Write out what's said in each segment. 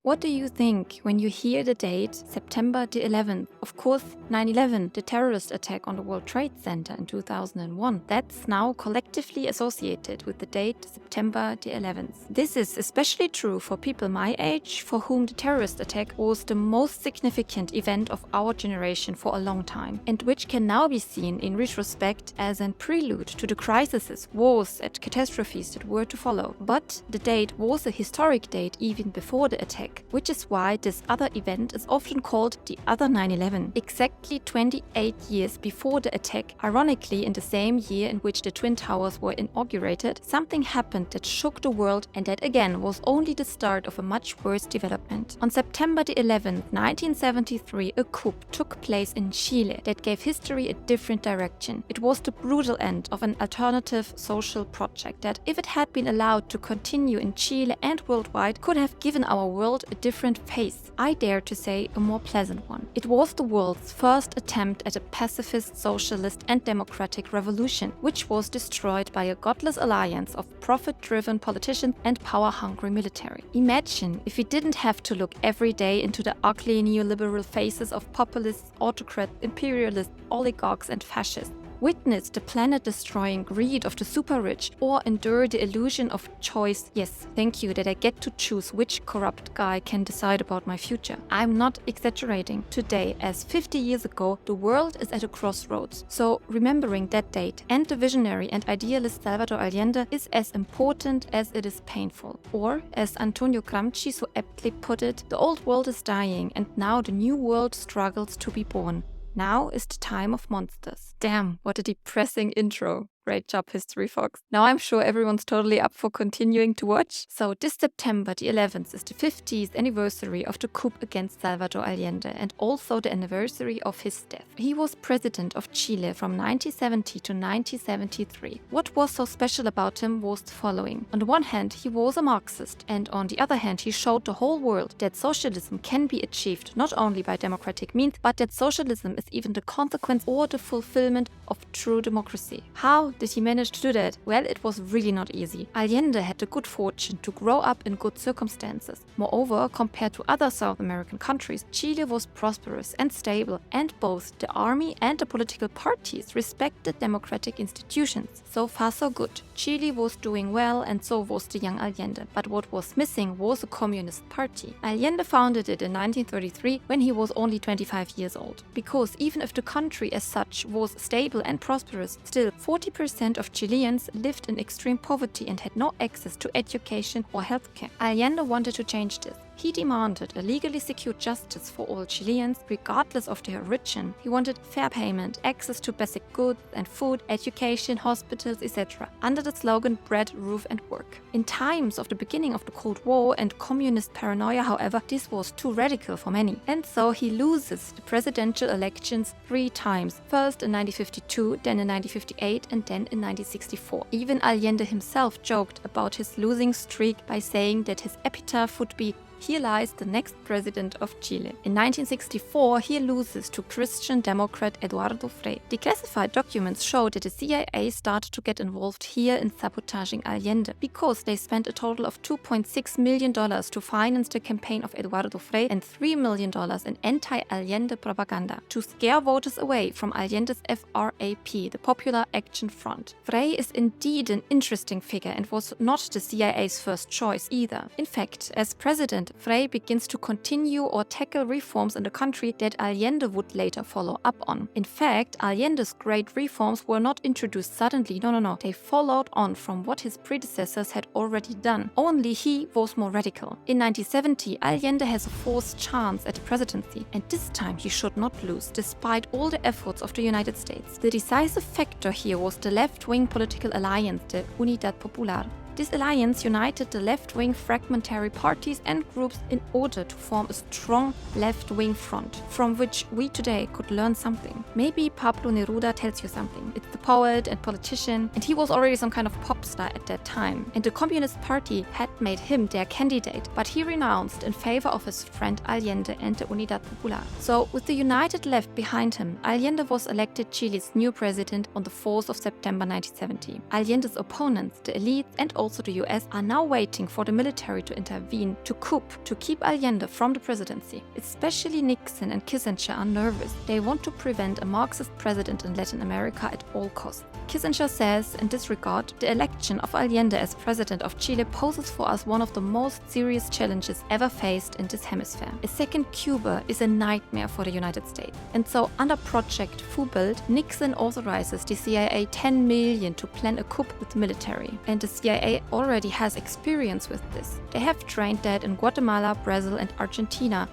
What do you think when you hear the date September the 11th? Of course, 9/11, the terrorist attack on the World Trade Center in 2001. That's now collectively associated with the date September the 11th. This is especially true for people my age, for whom the terrorist attack was the most significant event of our generation for a long time, and which can now be seen in retrospect as a prelude to the crises, wars, and catastrophes that were to follow. But the date was a historic date even before the attack, which is why this other event is often called the other 9/11. Exactly 28 years before the attack, ironically in the same year in which the Twin Towers were inaugurated, something happened that shook the world, and that again was only the start of a much worse development. On September the 11th, 1973, a coup took place in Chile that gave history a different direction. It was the brutal end of an alternative social project that, if it had been allowed to continue in Chile and worldwide, could have given our world a different face. I dare to say a more pleasant one. It was the world's first attempt at a pacifist, socialist and democratic revolution, which was destroyed by a godless alliance of profit-driven politicians and power-hungry military. Imagine if we didn't have to look every day into the ugly neoliberal faces of populists, autocrats, imperialists, oligarchs and fascists. Witness the planet-destroying greed of the super-rich, or endure the illusion of choice. Yes, thank you that I get to choose which corrupt guy can decide about my future. I'm not exaggerating. Today, as 50 years ago, the world is at a crossroads. So remembering that date and the visionary and idealist Salvador Allende is as important as it is painful. Or, as Antonio Gramsci so aptly put it, the old world is dying and now the new world struggles to be born. Now is the time of monsters. Damn, what a depressing intro. Great job, History Fox. Now I'm sure everyone's totally up for continuing to watch. So this September the 11th is the 50th anniversary of the coup against Salvador Allende and also the anniversary of his death. He was president of Chile from 1970 to 1973. What was so special about him was the following. On the one hand, he was a Marxist, and on the other hand, he showed the whole world that socialism can be achieved not only by democratic means, but that socialism is even the consequence or the fulfillment of true democracy. How did he manage to do that? Well, it was really not easy. Allende had the good fortune to grow up in good circumstances. Moreover, compared to other South American countries, Chile was prosperous and stable, and both the army and the political parties respected democratic institutions. So far so good. Chile was doing well, and so was the young Allende. But what was missing was a communist party. Allende founded it in 1933 when he was only 25 years old. Because even if the country as such was stable and prosperous, still 40% of Chileans lived in extreme poverty and had no access to education or healthcare. Allende wanted to change this. He demanded a legally secure justice for all Chileans, regardless of their origin. He wanted fair payment, access to basic goods and food, education, hospitals, etc., under the slogan bread, roof and work. In times of the beginning of the Cold War and communist paranoia, however, this was too radical for many. And so he loses the presidential elections 3 times. First in 1952, then in 1958 and then in 1964. Even Allende himself joked about his losing streak by saying that his epitaph would be "Here lies the next president of Chile." In 1964, he loses to Christian Democrat Eduardo Frei. Declassified documents show that the CIA started to get involved here in sabotaging Allende because they spent a total of $2.6 million to finance the campaign of Eduardo Frei and $3 million in anti-Allende propaganda to scare voters away from Allende's FRAP, the Popular Action Front. Frei is indeed an interesting figure and was not the CIA's first choice either. In fact, as president, Frei begins to continue or tackle reforms in the country that Allende would later follow up on. In fact, Allende's great reforms were not introduced suddenly, no. They followed on from what his predecessors had already done. Only he was more radical. In 1970, Allende has a fourth chance at the presidency, and this time he should not lose, despite all the efforts of the United States. The decisive factor here was the left-wing political alliance, the Unidad Popular. This alliance united the left-wing fragmentary parties and groups in order to form a strong left-wing front, from which we today could learn something. Maybe Pablo Neruda tells you something. It's the poet and politician, and he was already some kind of pop star at that time. And the Communist Party had made him their candidate, but he renounced in favor of his friend Allende and the Unidad Popular. So, with the united left behind him, Allende was elected Chile's new president on the 4th of September 1970. Allende's opponents, the elites and also also the US, are now waiting for the military to intervene to coup to keep Allende from the presidency. Especially Nixon and Kissinger are nervous. They want to prevent a Marxist president in Latin America at all costs. Kissinger says, in this regard, the election of Allende as president of Chile poses for us one of the most serious challenges ever faced in this hemisphere. A second Cuba is a nightmare for the United States. And so, under Project Fubild, Nixon authorizes the CIA $10 million to plan a coup with the military. And the CIA already has experience with this. They have trained that in Guatemala, Brazil, and Argentina,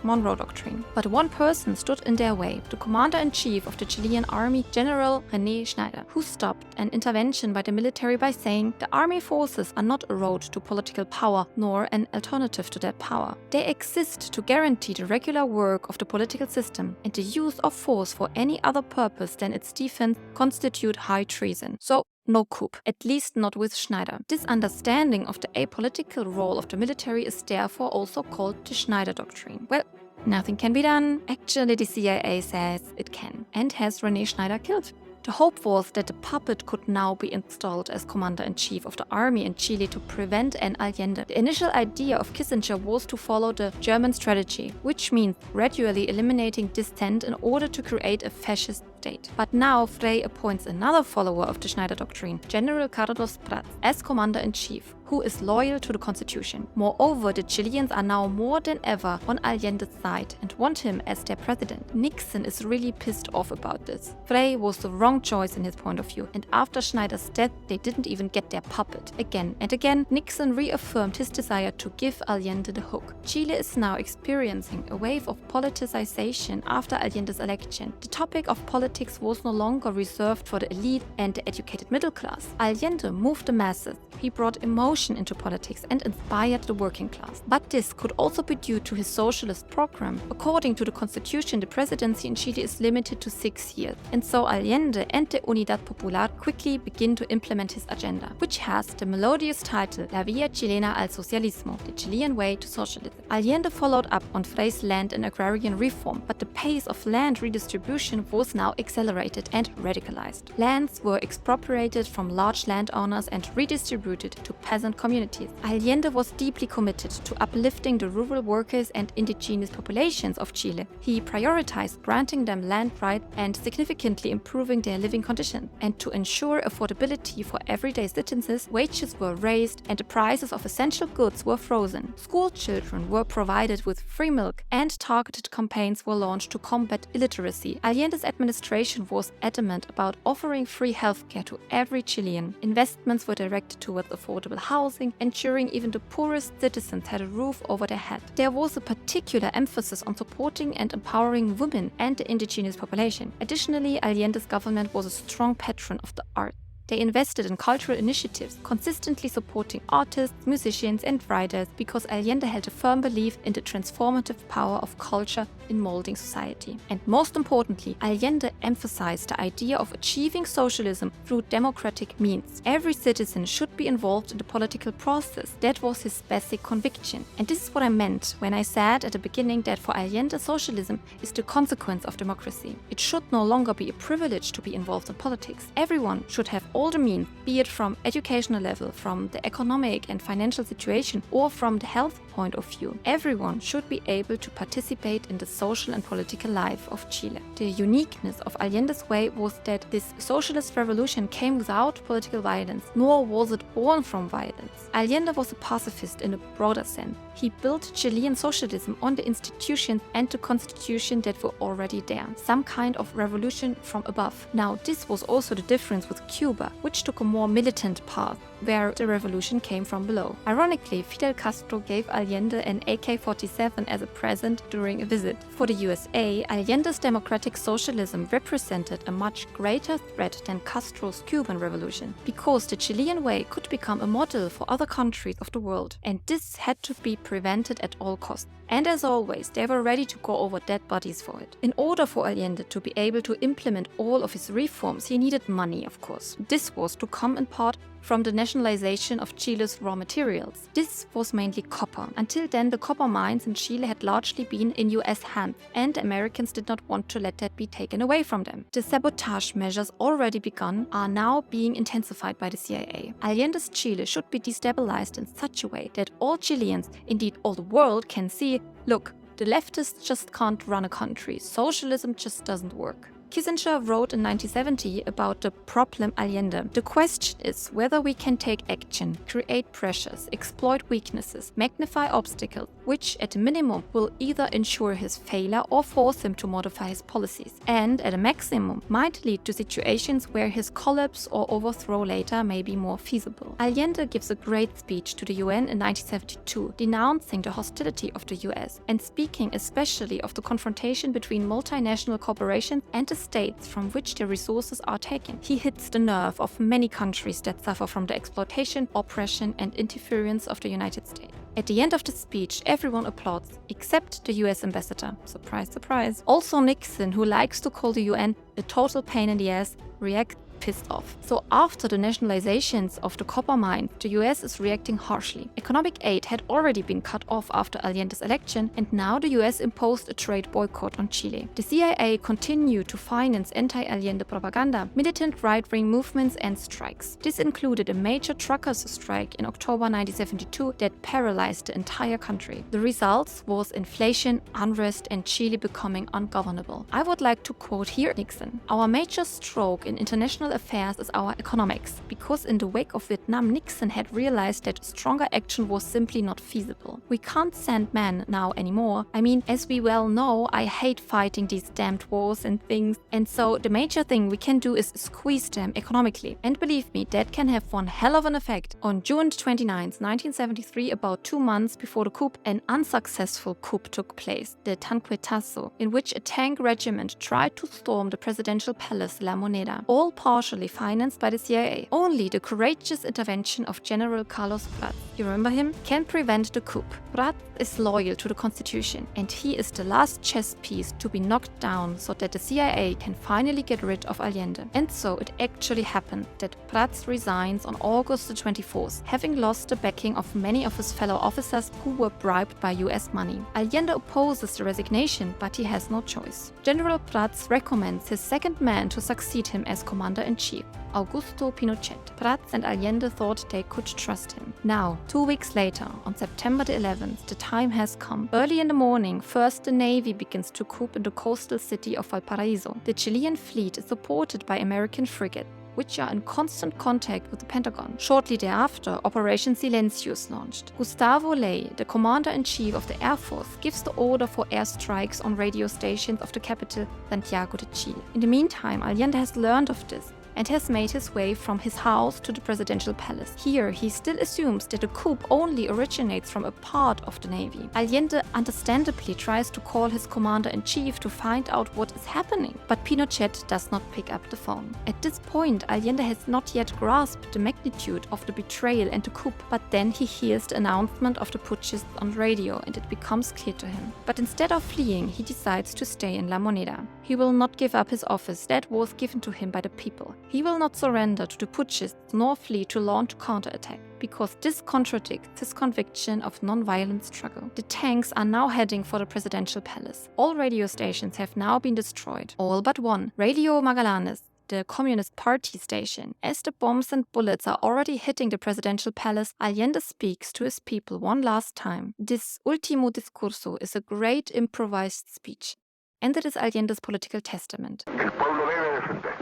#Monroe Doctrine. But one person stood in their way, the commander-in-chief of the Chilean army, General René Schneider, who stopped an intervention by the military by saying the army forces are not a road to political power nor an alternative to that power. They exist to guarantee the regular work of the political system, and the use of force for any other purpose than its defense constitute high treason. So, no coup, at least not with Schneider. This understanding of the apolitical role of the military is therefore also called the Schneider Doctrine. Well, nothing can be done. Actually, the CIA says it can, and has René Schneider killed. The hope was that the puppet could now be installed as commander-in-chief of the army in Chile to prevent an Allende. The initial idea of Kissinger was to follow the German strategy, which means gradually eliminating dissent in order to create a fascist state. But now Frey appoints another follower of the Schneider Doctrine, General Carlos Prats, as commander-in-chief, who is loyal to the constitution. Moreover, the Chileans are now more than ever on Allende's side and want him as their president. Nixon is really pissed off about this. Frey was the wrong choice in his point of view, and after Schneider's death, they didn't even get their puppet. Again and again, Nixon reaffirmed his desire to give Allende the hook. Chile is now experiencing a wave of politicization after Allende's election. The topic of politics was no longer reserved for the elite and the educated middle class. Allende moved the masses. He brought emotion into politics and inspired the working class. But this could also be due to his socialist program. According to the constitution, the presidency in Chile is limited to 6 years. And so Allende and the Unidad Popular quickly begin to implement his agenda, which has the melodious title La Vía Chilena al Socialismo, the Chilean way to socialism. Allende followed up on Frey's land and agrarian reform, but the pace of land redistribution was now accelerated and radicalized. Lands were expropriated from large landowners and redistributed to peasant communities. Allende was deeply committed to uplifting the rural workers and indigenous populations of Chile. He prioritized granting them land rights and significantly improving their living conditions. And to ensure affordability for everyday citizens, wages were raised and the prices of essential goods were frozen. School children were provided with free milk, and targeted campaigns were launched to combat illiteracy. Allende's administration was adamant about offering free healthcare to every Chilean. Investments were directed towards affordable housing, ensuring even the poorest citizens had a roof over their head. There was a particular emphasis on supporting and empowering women and the indigenous population. Additionally, Allende's government was a strong patron of the arts. They invested in cultural initiatives, consistently supporting artists, musicians, and writers because Allende held a firm belief in the transformative power of culture in molding society. And most importantly, Allende emphasized the idea of achieving socialism through democratic means. Every citizen should be involved in the political process. That was his basic conviction. And this is what I meant when I said at the beginning that for Allende, socialism is the consequence of democracy. It should no longer be a privilege to be involved in politics. Everyone should have all the means, be it from educational level, from the economic and financial situation, or from the health point of view. Everyone should be able to participate in the social and political life of Chile. The uniqueness of Allende's way was that this socialist revolution came without political violence, nor was it born from violence. Allende was a pacifist in a broader sense. He built Chilean socialism on the institutions and the constitution that were already there. Some kind of revolution from above. Now, this was also the difference with Cuba, which took a more militant path, where the revolution came from below. Ironically, Fidel Castro gave Allende an AK-47 as a present during a visit. For the USA, Allende's democratic socialism represented a much greater threat than Castro's Cuban revolution, because the Chilean way could become a model for other countries of the world, and this had to be prevented at all costs. And as always, they were ready to go over dead bodies for it. In order for Allende to be able to implement all of his reforms, he needed money, of course. This was to come in part from the nationalization of Chile's raw materials. This was mainly copper. Until then, the copper mines in Chile had largely been in US hands, and Americans did not want to let that be taken away from them. The sabotage measures already begun are now being intensified by the CIA. Allende's Chile should be destabilized in such a way that all Chileans, indeed all the world, can see, look, the leftists just can't run a country. Socialism just doesn't work. Kissinger wrote in 1970 about the problem Allende. The question is whether we can take action, create pressures, exploit weaknesses, magnify obstacles, which at a minimum will either ensure his failure or force him to modify his policies, and at a maximum might lead to situations where his collapse or overthrow later may be more feasible. Allende gives a great speech to the UN in 1972, denouncing the hostility of the US and speaking especially of the confrontation between multinational corporations and the states from which the resources are taken. He hits the nerve of many countries that suffer from the exploitation, oppression, and interference of the United States. At the end of the speech, everyone applauds, except the US ambassador. Surprise, surprise. Also Nixon, who likes to call the UN a total pain in the ass, reacts pissed off. So after the nationalizations of the copper mine, the US is reacting harshly. Economic aid had already been cut off after Allende's election, and now the US imposed a trade boycott on Chile. The CIA continued to finance anti-Allende propaganda, militant right-wing movements and strikes. This included a major truckers' strike in October 1972 that paralyzed the entire country. The results was inflation, unrest, and Chile becoming ungovernable. I would like to quote here Nixon: "Our major stroke in international affairs is our economics, because in the wake of Vietnam, Nixon had realized that stronger action was simply not feasible. We can't send men now anymore. I mean, as we well know, I hate fighting these damned wars and things, and so the major thing we can do is squeeze them economically. And believe me, that can have one hell of an effect." On June 29, 1973, about 2 months before the coup, an unsuccessful coup took place, the Tanquetazo, in which a tank regiment tried to storm the presidential palace La Moneda, all partially financed by the CIA. Only the courageous intervention of General Carlos Prats, you remember him, can prevent the coup. Prats is loyal to the constitution, and he is the last chess piece to be knocked down so that the CIA can finally get rid of Allende. And so it actually happened that Prats resigns on August the 24th, having lost the backing of many of his fellow officers who were bribed by US money. Allende opposes the resignation, but he has no choice. General Prats recommends his second man to succeed him as commander-in-chief, Augusto Pinochet. Prats and Allende thought they could trust him. Now, 2 weeks later, on September the 11th, the time has come. Early in the morning, first the Navy begins to coup in the coastal city of Valparaiso. The Chilean fleet is supported by American frigates, which are in constant contact with the Pentagon. Shortly thereafter, Operation Silencio is launched. Gustavo Ley, the commander-in-chief of the Air Force, gives the order for airstrikes on radio stations of the capital, Santiago de Chile. In the meantime, Allende has learned of this and has made his way from his house to the presidential palace. Here, he still assumes that the coup only originates from a part of the navy. Allende understandably tries to call his commander-in-chief to find out what is happening, but Pinochet does not pick up the phone. At this point, Allende has not yet grasped the magnitude of the betrayal and the coup, but then he hears the announcement of the putschists on radio and it becomes clear to him. But instead of fleeing, he decides to stay in La Moneda. He will not give up his office that was given to him by the people. He will not surrender to the putschists nor flee to launch counterattack, because this contradicts his conviction of non-violent struggle. The tanks are now heading for the presidential palace. All radio stations have now been destroyed, all but one, Radio Magallanes, the Communist Party station. As the bombs and bullets are already hitting the presidential palace, Allende speaks to his people one last time. This Ultimo Discurso is a great improvised speech, and it is Allende's political testament. El pueblo debe defender,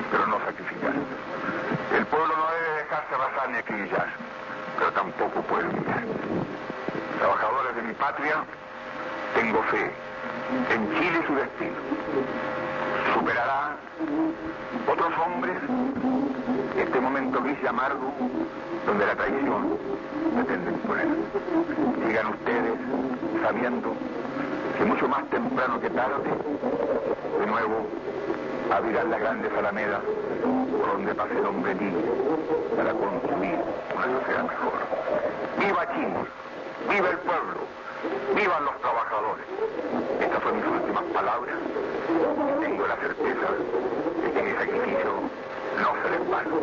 pero no sacrificar. El pueblo no debe dejarse arrasar ni acribillar, pero tampoco puede humillar. Trabajadores de mi patria, tengo fe en Chile y su destino. Superará otros hombres este momento gris y amargo donde la traición pretende imponer. Sigan ustedes sabiendo que mucho más temprano que tarde, de nuevo, abrirán las grandes alamedas por donde pase el hombre libre para construir una sociedad mejor. ¡Viva Chile! ¡Viva el pueblo! ¡Vivan los trabajadores! Estas son mis últimas palabras y tengo la certeza de que mi sacrificio no será en vano.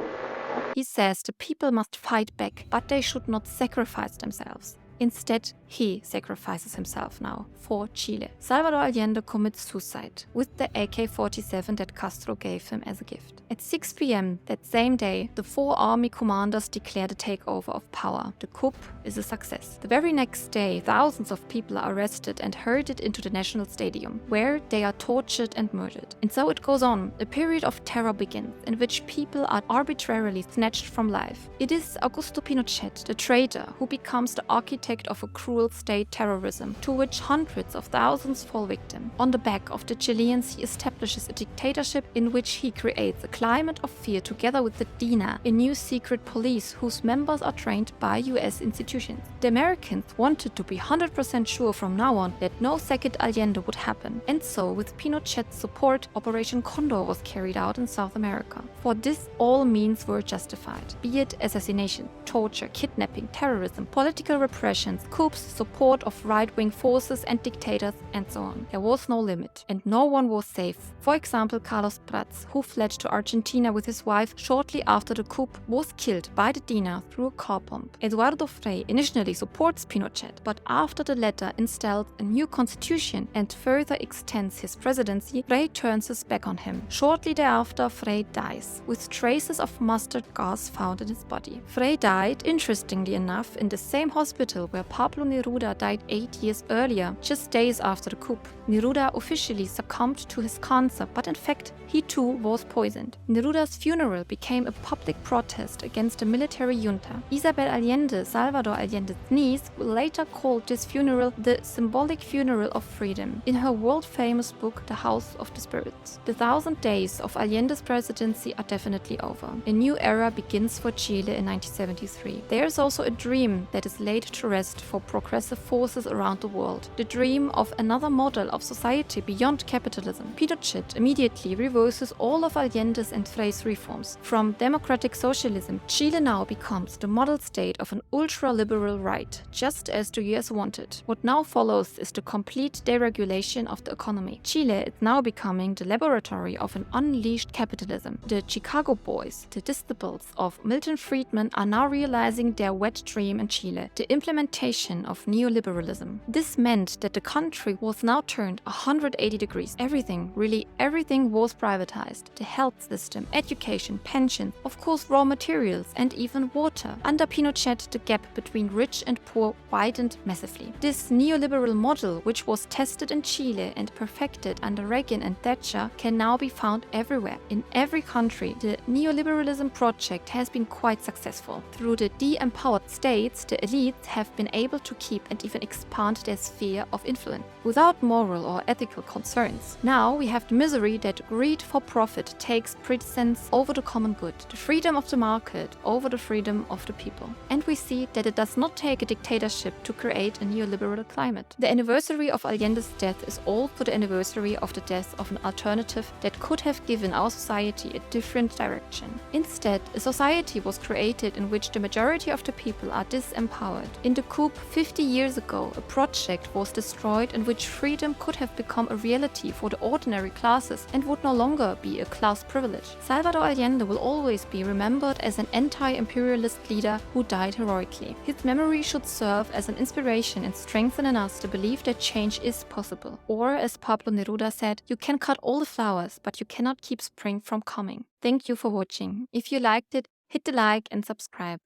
He says the people must fight back, but they should not sacrifice themselves. Instead, he sacrifices himself now for Chile. Salvador Allende commits suicide with the AK-47 that Castro gave him as a gift. At 6 p.m. that same day, the 4 army commanders declare the takeover of power. The coup is a success. The very next day, thousands of people are arrested and herded into the National Stadium, where they are tortured and murdered. And so it goes on. A period of terror begins, in which people are arbitrarily snatched from life. It is Augusto Pinochet, the traitor, who becomes the architect of a cruel state terrorism, to which hundreds of thousands fall victim. On the back of the Chileans, he establishes a dictatorship in which he creates a climate of fear together with the DINA, a new secret police whose members are trained by US institutions. The Americans wanted to be 100% sure from now on that no second Allende would happen, and so with Pinochet's support, Operation Condor was carried out in South America. For this, all means were justified, be it assassination, torture, kidnapping, terrorism, political repression, coups, support of right-wing forces and dictators, and so on. There was no limit, and no one was safe. For example, Carlos Prats, who fled to Argentina with his wife shortly after the coup, was killed by the DINA through a car bomb. Eduardo Frei initially supports Pinochet, but after the latter installs a new constitution and further extends his presidency, Frei turns his back on him. Shortly thereafter, Frei dies, with traces of mustard gas found in his body. Frei died, interestingly enough, in the same hospital where Pablo Neruda died 8 years earlier, just days after the coup. Neruda officially succumbed to his cancer, but in fact, he too was poisoned. Neruda's funeral became a public protest against the military junta. Isabel Allende, Salvador Allende's niece, later called this funeral the symbolic funeral of freedom in her world-famous book, The House of the Spirits. The 1,000 days of Allende's presidency are definitely over. A new era begins for Chile in 1973. There is also a dream that is laid to rest for progressive forces around the world. The dream of another model of society beyond capitalism. Pinochet immediately reverses all of Allende's and Frei's reforms. From democratic socialism, Chile now becomes the model state of an ultra-liberal right, just as the US wanted. What now follows is the complete deregulation of the economy. Chile is now becoming the laboratory of an unleashed capitalism. The Chicago Boys, the disciples of Milton Friedman, are now realizing their wet dream in Chile, the implementation of neoliberalism. This meant that the country was now turned 180 degrees. Everything, really everything, was privatized. The health system, education, pensions, of course raw materials, and even water. Under Pinochet, the gap between rich and poor widened massively. This neoliberal model, which was tested in Chile and perfected under Reagan and Thatcher, can now be found everywhere. In every country, the neoliberalism project has been quite successful. Through the de-empowered states, the elites have been able to keep and even expand their sphere of influence without moral or ethical concerns. Now we have the misery that greed for profit takes precedence over the common good, the freedom of the market over the freedom of the people. And we see that it does not take a dictatorship to create a neoliberal climate. The anniversary of Allende's death is also the anniversary of the death of an alternative that could have given our society a different direction. Instead, a society was created in which the majority of the people are disempowered. In the coup 50 years ago, a project was destroyed in which freedom could have become a reality for the ordinary classes and would no longer be a class privilege. Salvador Allende will always be remembered as an anti-imperialist leader who died heroically. His memory should serve as an inspiration and strengthen in us the belief that change is possible. Or, as Pablo Neruda said, you can cut all the flowers, but you cannot keep spring from coming. Thank you for watching. If you liked it, hit the like and subscribe.